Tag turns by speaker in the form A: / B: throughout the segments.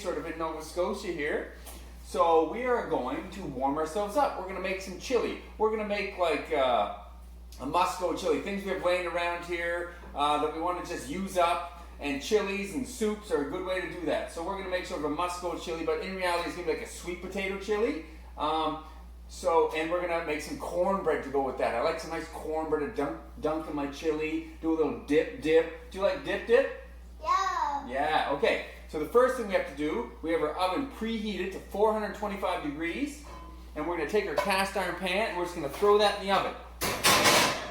A: sort of in Nova Scotia here. So we are going to warm ourselves up. We're going to make some chili. We're going to make like a Musco chili, things we have laying around here that we want to just use up. And chilies and soups are a good way to do that. So we're going to make sort of a Musco chili, but in reality it's going to be like a sweet potato chili. And we're going to make some cornbread to go with that. I like some nice cornbread to dunk in my chili. Do a little dip. Do you like dip?
B: Yeah.
A: Yeah, okay. So the first thing we have to do, we have our oven preheated to 425 degrees. And we're going to take our cast iron pan and we're just going to throw that in the oven.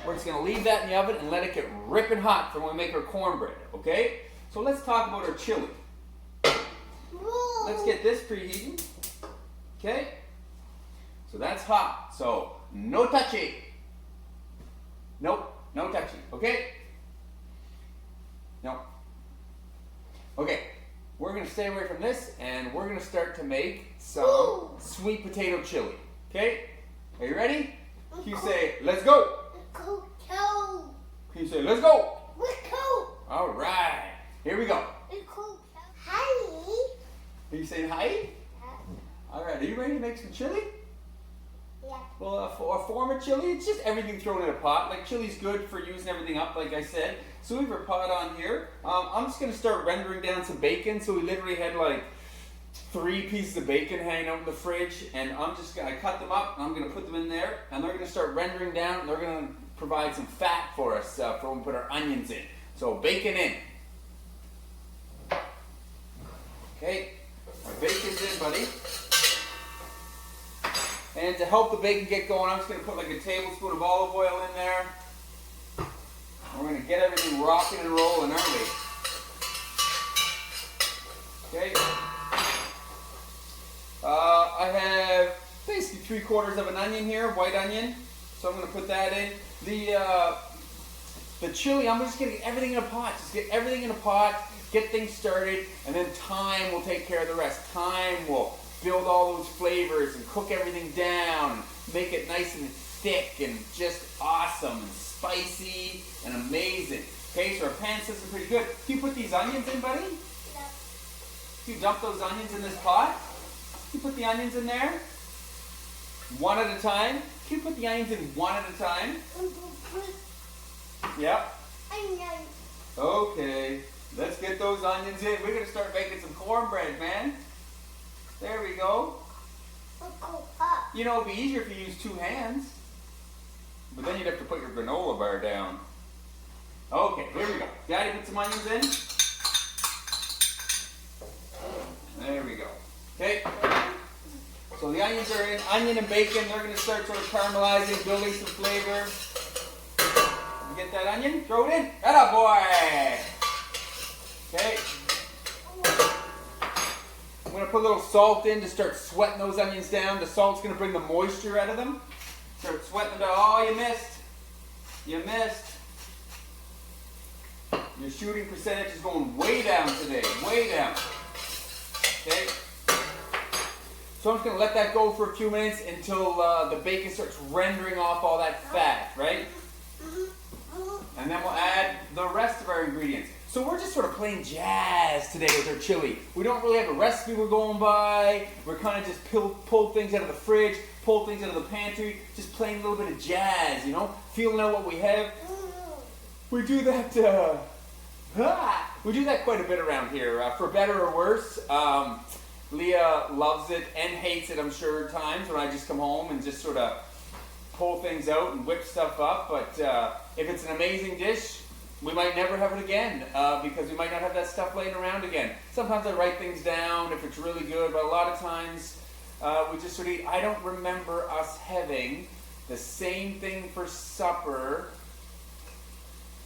A: We're just going to leave that in the oven and let it get ripping hot for when we make our cornbread, okay? So let's talk about our chili. Let's get this preheating, okay? So that's hot, so no touchy. Nope, no touchy, okay? No. Okay, we're going to stay away from this and we're going to start to make some sweet potato chili, okay? Are you ready? You say, let's go. Can you say, let's go?
B: Let's go.
A: All right. Here we go.
B: Hi.
A: Are you saying hi?
B: Yeah.
A: All right. Are you ready to make some chili?
B: Yeah.
A: Well, a form of chili, it's just everything thrown in a pot. Like chili's good for using everything up, like I said. So we have our pot on here. I'm just going to start rendering down some bacon. So we literally had like 3 pieces of bacon hanging out in the fridge. And I cut them up and I'm going to put them in there. And they're going to start rendering down. And they're going to provide some fat for us for when we put our onions in. So bacon in. Okay, our bacon's in, buddy. And to help the bacon get going, I'm just going to put like a tablespoon of olive oil in there. And we're going to get everything rocking and rolling, aren't we? Okay. I have basically 3/4 of an onion here, white onion. So I'm going to put that in. The chili, I'm just going to get everything in a pot. Just get everything in a pot, get things started, and then time will take care of the rest. Time will build all those flavors and cook everything down, make it nice and thick and just awesome and spicy and amazing. Okay, so our pan system is pretty good. Can you put these onions in, buddy?
B: Yeah.
A: Can you dump those onions in this pot? Can you put the onions in there? One at a time. Can you put the onions in one at a time? Yep.
B: Onions.
A: Okay. Let's get those onions in. We're going to start making some cornbread, man. There we go. You know, it'd be easier if you use 2 hands. But then you'd have to put your granola bar down. Okay, here we go. Daddy, put some onions in. There we go. Okay. So the onions are in. Onion and bacon, they're going to start sort of caramelizing, building some flavor. You get that onion? Throw it in. Atta boy! Okay. I'm going to put a little salt in to start sweating those onions down. The salt's going to bring the moisture out of them. Start sweating them down. Oh, you missed. You missed. Your shooting percentage is going way down today. Way down. Okay. So I'm just going to let that go for a few minutes until the bacon starts rendering off all that fat, right? And then we'll add the rest of our ingredients. So we're just sort of playing jazz today with our chili. We don't really have a recipe we're going by. We're kind of just pull things out of the fridge, pull things out of the pantry, just playing a little bit of jazz, you know? Feeling out what we have. We do that, we do that quite a bit around here, for better or worse. Leah loves it and hates it, I'm sure, at times when I just come home and just sort of pull things out and whip stuff up. But if it's an amazing dish, we might never have it again because we might not have that stuff laying around again. Sometimes I write things down if it's really good, but a lot of times we just sort of eat. I don't remember us having the same thing for supper.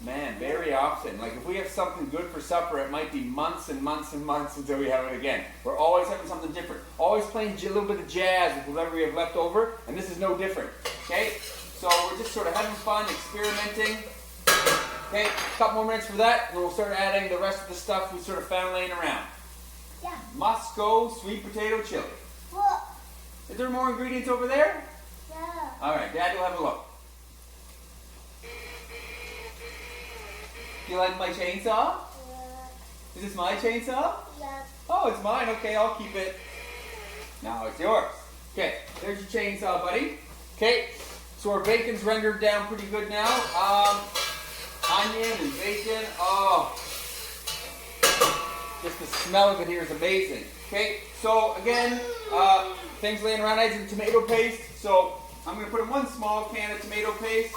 A: Man, very often. Like if we have something good for supper, it might be months and months and months until we have it again. We're always having something different. Always playing a little bit of jazz with whatever we have left over, and this is no different. Okay? So we're just sort of having fun, experimenting. Okay, a couple more minutes for that, and we'll start adding the rest of the stuff we sort of found laying around.
B: Yeah.
A: Musco sweet potato chili.
B: What?
A: Is there more ingredients over there?
B: Yeah.
A: All right, Dad will have a look. Do you like my chainsaw?
B: Yeah.
A: Is this my chainsaw?
B: Yeah.
A: Oh, it's mine. Okay, I'll keep it. Now it's yours. Okay, there's your chainsaw, buddy. Okay, so our bacon's rendered down pretty good now. Onion and bacon. Oh, just the smell of it here is amazing. Okay, so again, things laying around. I had some tomato paste, so I'm going to put in one small can of tomato paste.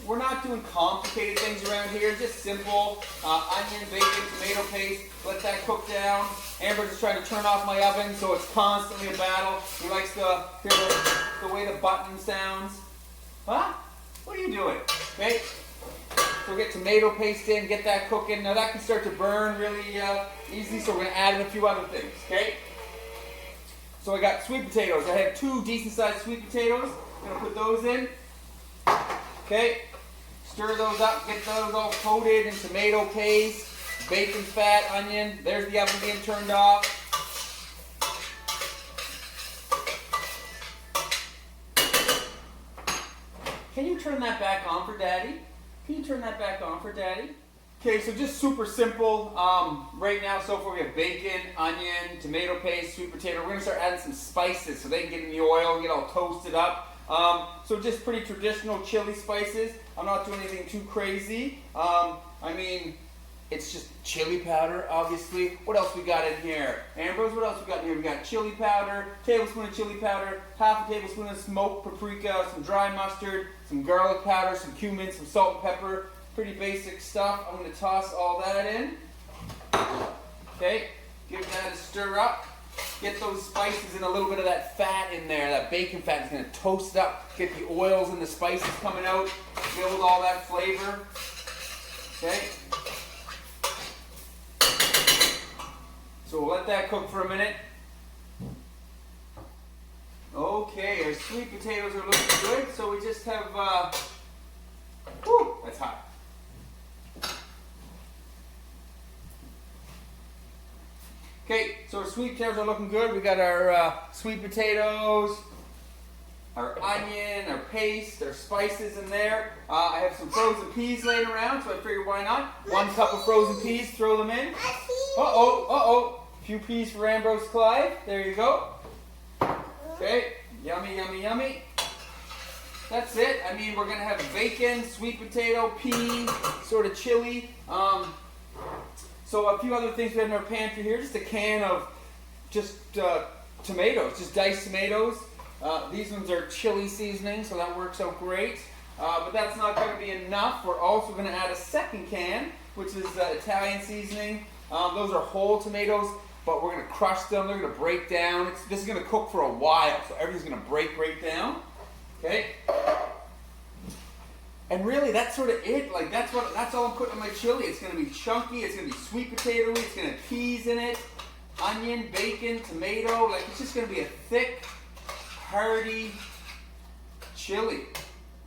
A: We're not doing complicated things around here, just simple onion, bacon, tomato paste. Let that cook down. Amber's just trying to turn off my oven, so it's constantly a battle. He likes to hear the way the button sounds. Huh? What are you doing? Okay. So we'll get tomato paste in, get that cooking. Now that can start to burn really easily, so we're going to add in a few other things. Okay. So I got sweet potatoes. I have 2 decent sized sweet potatoes. I'm going to put those in. Okay. Stir those up, get those all coated in tomato paste, bacon fat, onion. There's the oven being turned off. Can you turn that back on for Daddy? Can you turn that back on for Daddy? Okay, so just super simple. Right now, so far we have bacon, onion, tomato paste, sweet potato. We're going to start adding some spices so they can get in the oil and get all toasted up. So just pretty traditional chili spices. I'm not doing anything too crazy. I mean, it's just chili powder, obviously. What else we got in here? Ambrose, what else we got in here? We got chili powder, tablespoon of chili powder, half a tablespoon of smoked paprika, some dry mustard, some garlic powder, some cumin, some salt and pepper. Pretty basic stuff. I'm going to toss all that in. Okay, give that a stir up. Get those spices and a little bit of that fat in there, that bacon fat is going to toast it up. Get the oils and the spices coming out. Build all that flavor. Okay. So we'll let that cook for a minute. Okay, our sweet potatoes are looking good. So we just have, whew, that's hot. Okay, so our sweet potatoes are looking good. We got our sweet potatoes, our onion, our paste, our spices in there. I have some frozen peas laying around, so I figured why not? 1 cup of frozen peas, throw them in. Uh-oh, uh-oh. A few peas for Ambrose Clive. There you go. Okay, yummy, yummy, yummy. That's it. I mean, we're going to have bacon, sweet potato, pea, sort of chili. So a few other things we have in our pantry here. Just a can of just tomatoes, just diced tomatoes. These ones are chili seasoning, so that works out great. But that's not going to be enough. We're also going to add a second can, which is Italian seasoning. Those are whole tomatoes, but we're going to crush them. They're going to break down. This is going to cook for a while, so everything's going to break right down. Okay. And really, that's sort of it. Like that's all I'm putting in my chili. It's going to be chunky. It's going to be sweet potatoey. It's going to have peas in it, onion, bacon, tomato. Like it's just going to be a thick, hearty chili.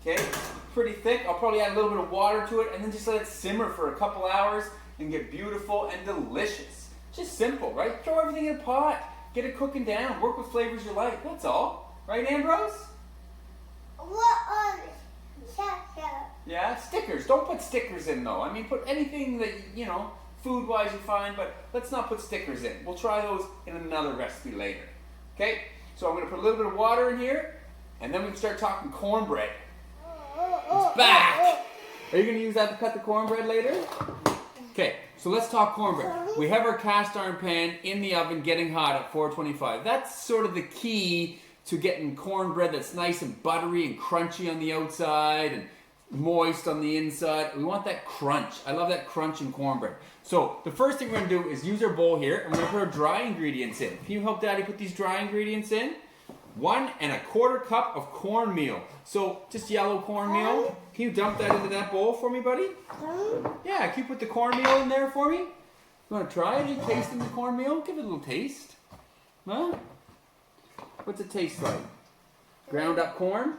A: Okay, it's pretty thick. I'll probably add a little bit of water to it, and then just let it simmer for a couple hours and get beautiful and delicious. Just simple, right? Throw everything in a pot. Get it cooking down. Work with flavors you like. That's all, right, Ambrose?
B: What are stickers?
A: Yeah, stickers. Don't put stickers in though. I mean, put anything that, food-wise you find, but let's not put stickers in. We'll try those in another recipe later. Okay? So I'm going to put a little bit of water in here, and then we can start talking cornbread. It's back! Are you going to use that to cut the cornbread later? Okay, so let's talk cornbread. We have our cast iron pan in the oven getting hot at 425. That's sort of the key to getting cornbread that's nice and buttery and crunchy on the outside and moist on the inside. We want that crunch. I love that crunch in cornbread. So the first thing we're going to do is use our bowl here and we're going to put our dry ingredients in. Can you help Daddy put these dry ingredients in? 1 1/4 cup of cornmeal. So just yellow cornmeal. Can you dump that into that bowl for me, buddy? Yeah, can you put the cornmeal in there for me? You want to try it? Are you tasting the cornmeal? Give it a little taste. Huh? What's it taste like? Ground up corn?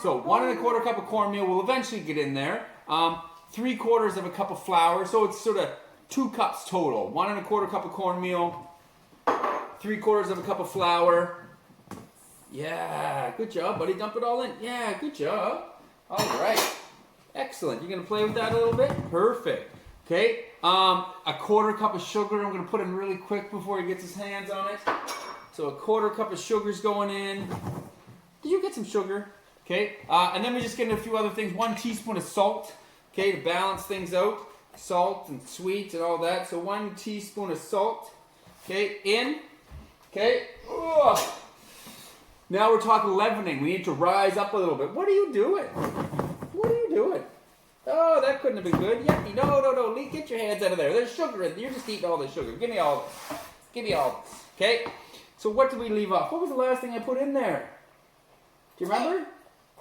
A: So 1 1/4 cup of cornmeal will eventually get in there. 3/4 of a cup of flour. So it's sort of 2 cups total. 1 1/4 cup of cornmeal. 3/4 of a cup of flour. Yeah, good job, buddy. Dump it all in. Yeah, good job. All right. Excellent. You're going to play with that a little bit? Perfect. Okay. A quarter cup of sugar I'm going to put in really quick before he gets his hands on it. So a quarter cup of sugar's going in. Did you get some sugar? Okay. And then we're just getting a few other things. 1 teaspoon of salt. Okay, to balance things out. Salt and sweet and all that. So 1 teaspoon of salt. Okay, in. Okay. Ugh. Now we're talking leavening. We need to rise up a little bit. What are you doing? What are you doing? Oh, that couldn't have been good. Yucky. No. Get your hands out of there. There's sugar in there. You're just eating all this sugar. Give me all this. Give me all this. Okay? So what did we leave off? What was the last thing I put in there? Do you remember?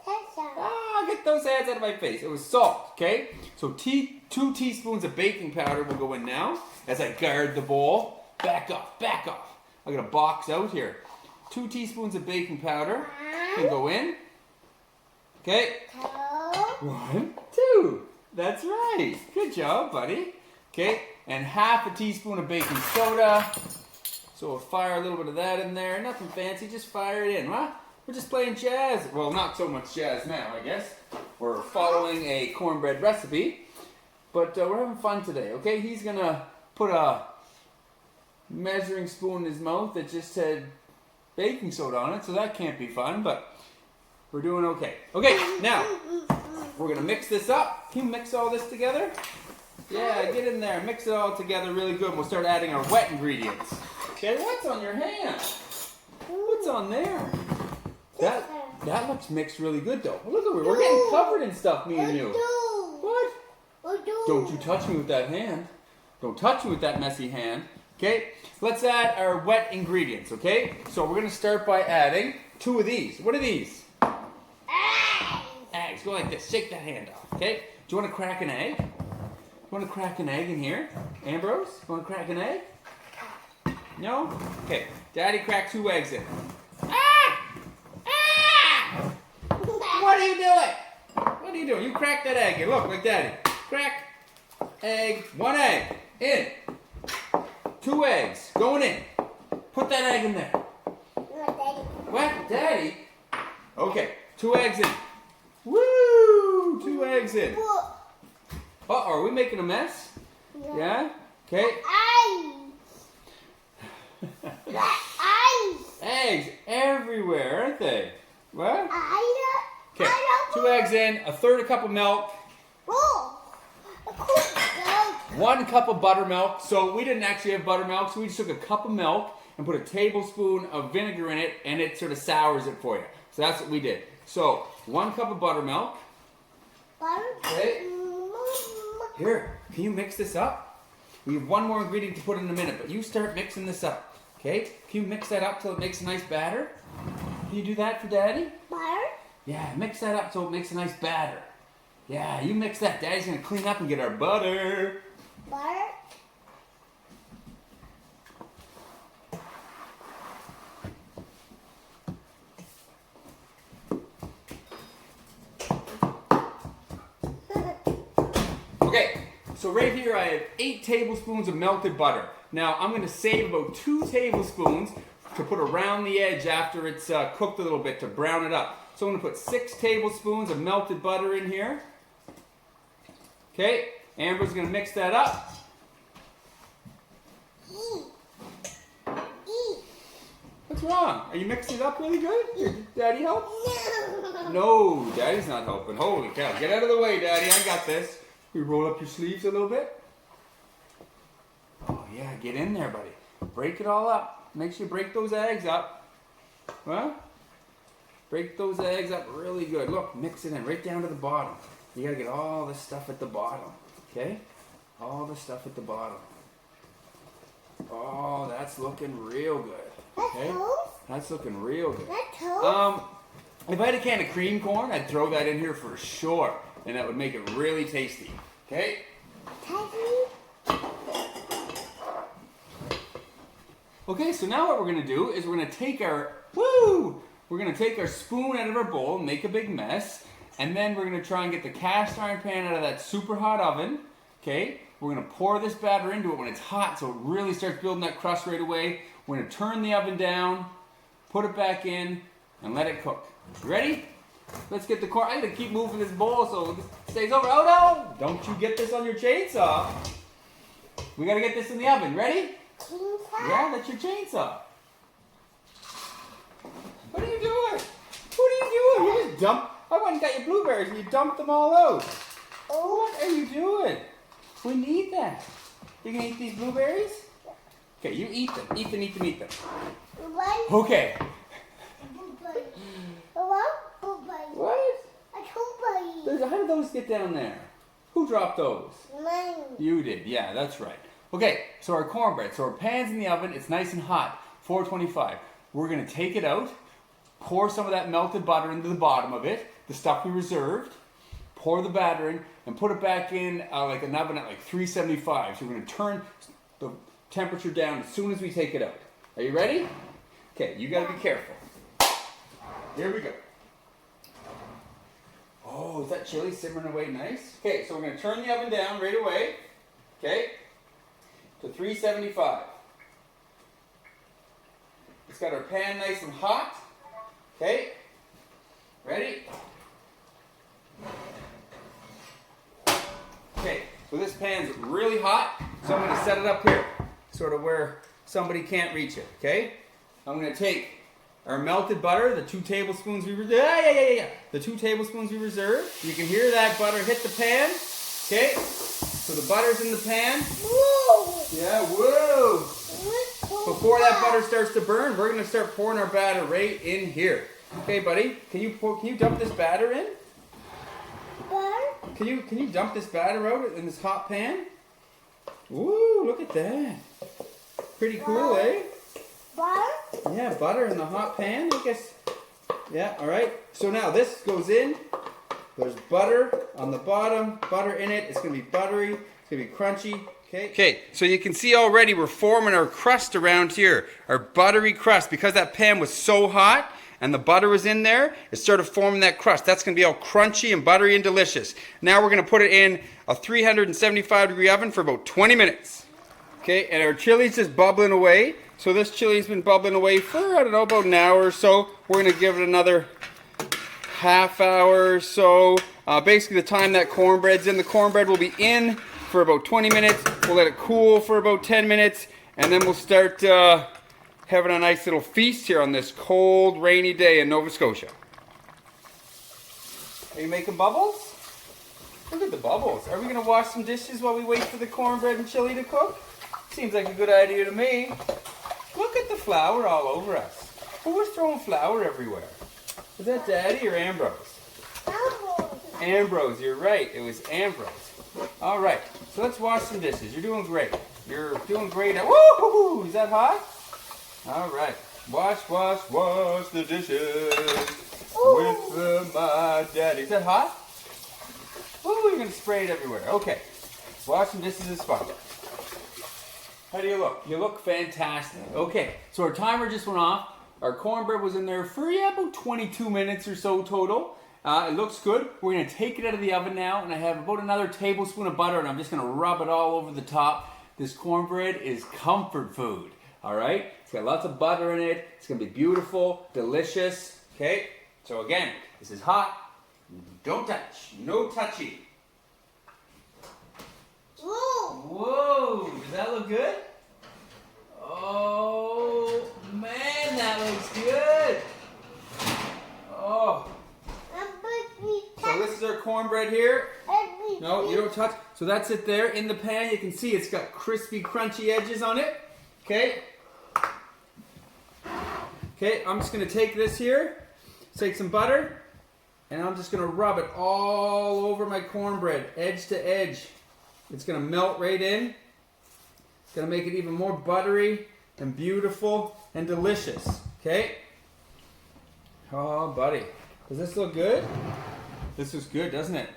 A: Ah, get those hands out of my face. It was salt. Okay? So 2 teaspoons of baking powder will go in now as I guard the bowl. Back off. Back off. I got a box out here. 2 teaspoons of baking powder can go in. Okay? 1, 2. That's right. Good job, buddy. Okay? And half a teaspoon of baking soda. So we'll fire a little bit of that in there. Nothing fancy. Just fire it in. Huh? We're just playing jazz. Well, not so much jazz now, I guess. We're following a cornbread recipe. But we're having fun today. Okay? He's going to put a measuring spoon in his mouth that just had baking soda on it, so that can't be fun, but we're doing okay. Okay, now, we're going to mix this up. Can you mix all this together? Yeah, get in there. Mix it all together really good. We'll start adding our wet ingredients. Okay, what's on your hand? What's on there? That looks mixed really good, though. Look at we're getting covered in stuff, me and you. What? Don't you touch me with that hand. Don't touch me with that messy hand. Okay, let's add our wet ingredients, okay? So we're going to start by adding 2 of these. What are these? Eggs. Go like this. Shake that hand off, okay? Do you want to crack an egg? You want to crack an egg in here? Ambrose, you want to crack an egg? No? Okay, Daddy cracked 2 eggs in. Ah! Ah! What are you doing? What are you doing? You crack that egg here. Look, like Daddy. Crack, egg, 1 egg, in. 2 eggs going in. Put that egg in there. What, Daddy? Okay, 2 eggs in. Woo! 2 eggs in. Uh-oh, are we making a mess? Yeah? Okay. Eggs everywhere, aren't they? What? Okay, 2 eggs in, a third a cup of milk. 1 cup of buttermilk. So we didn't actually have buttermilk, so we just took a cup of milk and put a tablespoon of vinegar in it, and it sort of sours it for you. So that's what we did. So 1 cup of buttermilk. Okay. Here, can you mix this up? We have 1 more ingredient to put in a minute, but you start mixing this up. Okay? Can you mix that up till it makes a nice batter? Can you do that for Daddy?
B: Butter?
A: Yeah, mix that up so it makes a nice batter. Yeah, you mix that. Daddy's going to clean up and get our butter.
B: Butter?
A: Okay, so right here I have 8 tablespoons of melted butter. Now I'm going to save about 2 tablespoons to put around the edge after it's cooked a little bit to brown it up. So I'm going to put 6 tablespoons of melted butter in here. Okay, Amber's going to mix that up. What's wrong? Are you mixing it up really good? Did Daddy help? No, Daddy's not helping. Holy cow. Get out of the way, Daddy. I got this. You roll up your sleeves a little bit. Oh, yeah. Get in there, buddy. Break it all up. Make sure you break those eggs up. Huh? Break those eggs up really good. Look, mix it in right down to the bottom. You got to get all the stuff at the bottom. Okay? All the stuff at the bottom. Oh, that's looking real good. Okay? That's looking real good. If I had a can of cream corn, I'd throw that in here for sure. And that would make it really tasty. Okay? Okay, so now what we're going to do is we're going to take our, we're going to take our spoon out of our bowl and make a big mess. And then we're going to try and get the cast iron pan out of that super hot oven. Okay? We're going to pour this batter into it when it's hot so it really starts building that crust right away. We're going to turn the oven down, put it back in, and let it cook. Ready? Let's get the corn. I gotta keep moving this bowl so it stays over. Oh no! Don't you get this on your chainsaw. We gotta get this in the oven. Ready? Yeah, that's your chainsaw. What are you doing? What are you doing? You just dumped. I went and got your blueberries and you dumped them all out. What are you doing? We need that. You gonna eat these blueberries? Okay, you eat them. Eat them, eat them, eat them. Okay. What? How did those get down there? Who dropped those?
B: Mine.
A: You did. Yeah, that's right. Okay, so our cornbread. So our pan's in the oven. It's nice and hot. 425. We're going to take it out. Pour some of that melted butter into the bottom of it. The stuff we reserved. Pour the batter in and put it back in like an oven at like 375. So we're going to turn the temperature down as soon as we take it out. Are you ready? Okay, you got to be careful. Here we go. Oh, is that chili simmering away nice? Okay, so we're going to turn the oven down right away. Okay, to 375. It's got our pan nice and hot. Okay, ready? Okay, so this pan's really hot, so I'm going to set it up here, sort of where somebody can't reach it. Okay, I'm going to take our melted butter, the 2 tablespoons we the 2 tablespoons we reserved. You can hear that butter hit the pan. Okay, so the butter's in the pan.
B: Whoa.
A: Yeah, whoa. Before that butter starts to burn, we're gonna start pouring our batter right in here. Okay, buddy, can you dump this batter in? Can you dump this batter out in this hot pan? Woo, look at that. Pretty cool, eh?
B: Butter?
A: Yeah, butter in the hot pan, I guess. Yeah, all right. So now this goes in. There's butter on the bottom, butter in it. It's going to be buttery. It's going to be crunchy. Okay, so you can see already we're forming our crust around here. Our buttery crust. Because that pan was so hot and the butter was in there, it started forming that crust. That's going to be all crunchy and buttery and delicious. Now we're going to put it in a 375-degree oven for about 20 minutes. Okay, and our chili's just bubbling away. So this chili's been bubbling away for, I don't know, about an hour or so. We're going to give it another half hour or so. Basically the time that cornbread's in. The cornbread will be in for about 20 minutes. We'll let it cool for about 10 minutes. And then we'll start having a nice little feast here on this cold, rainy day in Nova Scotia. Are you making bubbles? Look at the bubbles. Are we going to wash some dishes while we wait for the cornbread and chili to cook? Seems like a good idea to me. Look at the flour all over us. Who was throwing flour everywhere? Was that Daddy or Ambrose? Ambrose, you're right. It was Ambrose. All right, so let's wash some dishes. You're doing great. You're doing great. Woo! Is that hot? All right. Wash, wash, wash the dishes with my daddy. Is that hot? Ooh, you're going to spray it everywhere. Okay. Washing dishes is fun. How do you look? You look fantastic. Okay, so our timer just went off. Our cornbread was in there for about 22 minutes or so total. It looks good. We're going to take it out of the oven now, and I have about another tablespoon of butter, and I'm just going to rub it all over the top. This cornbread is comfort food, all right? It's got lots of butter in it. It's going to be beautiful, delicious, okay? So again, this is hot. Don't touch. No touchy. Whoa, does that look good? Oh, man, that looks good. Oh. So this is our cornbread here. No, you don't touch. So that's it there in the pan. You can see it's got crispy, crunchy edges on it. Okay. Okay, I'm just going to take this here, take some butter, and I'm just going to rub it all over my cornbread, edge to edge. It's going to melt right in. It's going to make it even more buttery and beautiful and delicious. Okay? Oh, buddy. Does this look good? This looks good, doesn't it?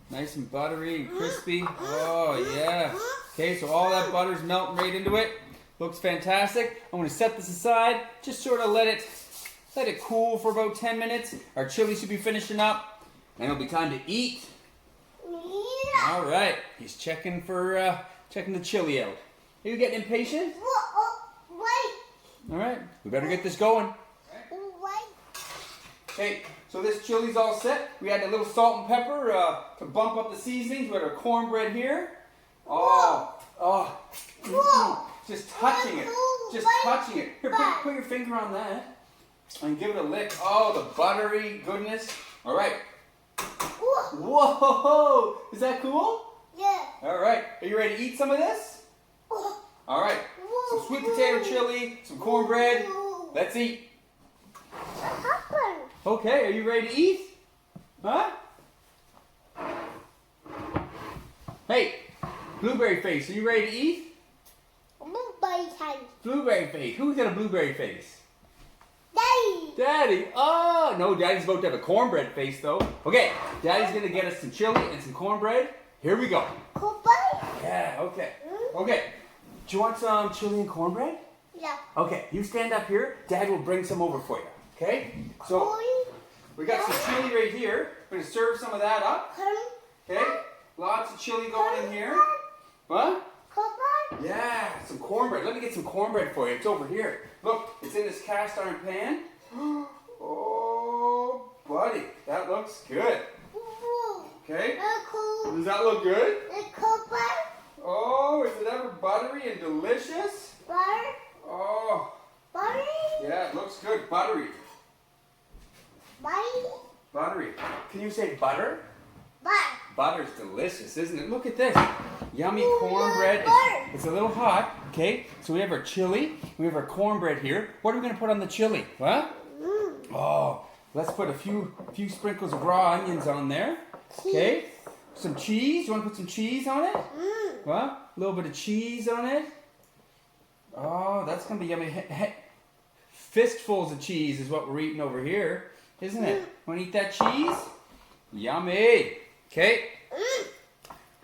A: Nice and buttery and crispy. Oh, yeah. Okay, so all that butter's melting right into it. Looks fantastic. I'm going to set this aside. Just sort of let it cool for about 10 minutes. Our chili should be finishing up. And it'll be time to eat. All right, he's checking the chili out. Are you getting impatient?
B: Wait.
A: All right, we better get this going.
B: Wait.
A: Okay, so this chili's all set. We had a little salt and pepper to bump up the seasonings. We had our cornbread here. Oh, just touching it. Just touching it. Here, put your finger on that and give it a lick. Oh, the buttery goodness. All right. Whoa! Is that cool?
B: Yeah.
A: All right. Are you ready to eat some of this? All right. Some sweet potato chili, some cornbread. Let's eat.
B: What happened?
A: Okay, are you ready to eat? Huh? Hey, blueberry face, are you ready to eat?
B: Blueberry time.
A: Blueberry face. Who's got a blueberry face?
B: Daddy.
A: Daddy. Oh, no, Daddy's about to have a cornbread face, though. Okay, Daddy's going to get us some chili and some cornbread. Here we go.
B: Cornbread?
A: Yeah, okay. Okay, do you want some chili and cornbread?
B: Yeah.
A: Okay, you stand up here. Dad will bring some over for you. Okay? So, we got some chili right here. We're going to serve some of that up. Okay? Lots of chili going in here. What?
B: Cornbread?
A: Yeah, some cornbread. Let me get some cornbread for you. It's over here. Look, it's in this cast iron pan. Oh, buddy, that looks good. Okay? Does that look good?
B: Cornbread?
A: Oh, is it ever buttery and delicious?
B: Butter?
A: Oh,
B: Buttery?
A: yeah, it looks good. Buttery.
B: Buttery?
A: Buttery. Can you say butter?
B: Butter.
A: Butter's delicious, isn't it? Look at this. Yummy
B: Ooh,
A: cornbread.
B: butter.
A: It's a little hot. Okay, so we have our chili. We have our cornbread here. What are we going to put on the chili? What? Oh, let's put a few sprinkles of raw onions on there. Okay, some cheese. You want to put some cheese on it? What? A little bit of cheese on it. Oh, that's going to be yummy. Fistfuls of cheese is what we're eating over here, isn't it? Want to eat that cheese? Yummy. Okay.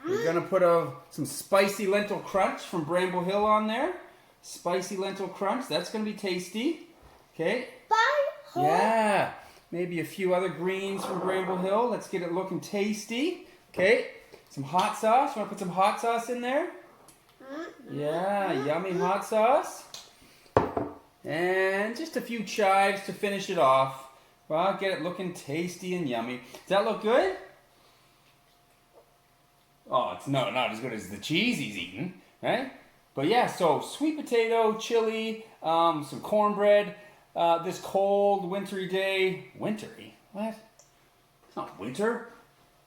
A: We're going to put some spicy lentil crunch from Bramble Hill on there. Spicy lentil crunch. That's going to be tasty. Okay. Yeah. Maybe a few other greens from Bramble Hill. Let's get it looking tasty. Okay. Some hot sauce. You want to put some hot sauce in there? Yeah. Yummy hot sauce. And just a few chives to finish it off. Well, get it looking tasty and yummy. Does that look good? Oh, it's not as good as the cheese he's eating, right? But yeah, so sweet potato, chili, some cornbread, this cold, wintry day. Wintry? What? It's not winter.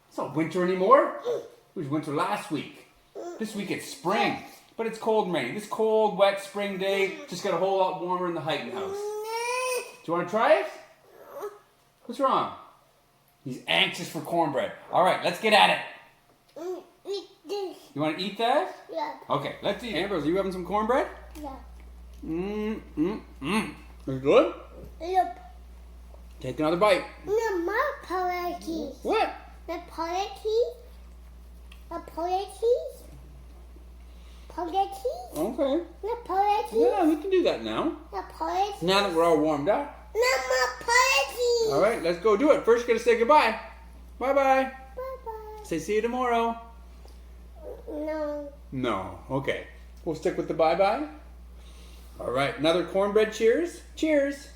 A: It's not winter anymore. It was winter last week. This week it's spring, but it's cold and rainy. This cold, wet spring day just got a whole lot warmer in the Heighton house. Do you want to try it? What's wrong? He's anxious for cornbread. All right, let's get at it.
B: Eat this.
A: You want to eat that?
B: Yeah.
A: Okay, let's eat. Ambrose, are you having some cornbread?
B: Yeah.
A: Is it good?
B: Yep.
A: Take another bite.
B: No, my policies.
A: What?
B: The policies. The policies. Policies.
A: Okay.
B: The policies.
A: Yeah, we can do that now.
B: The policies.
A: Now that we're all warmed up.
B: No, my policies.
A: All right, let's go do it. First, gotta say goodbye. Bye-bye.
B: Bye-bye.
A: Say see you tomorrow.
B: No.
A: No. Okay. We'll stick with the bye-bye. All right, another cornbread cheers. Cheers.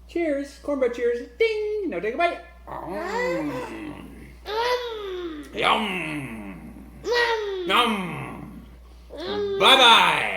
A: Cheers. Cornbread cheers. Ding. Now take a bite. Yum. Yum. Bye-bye.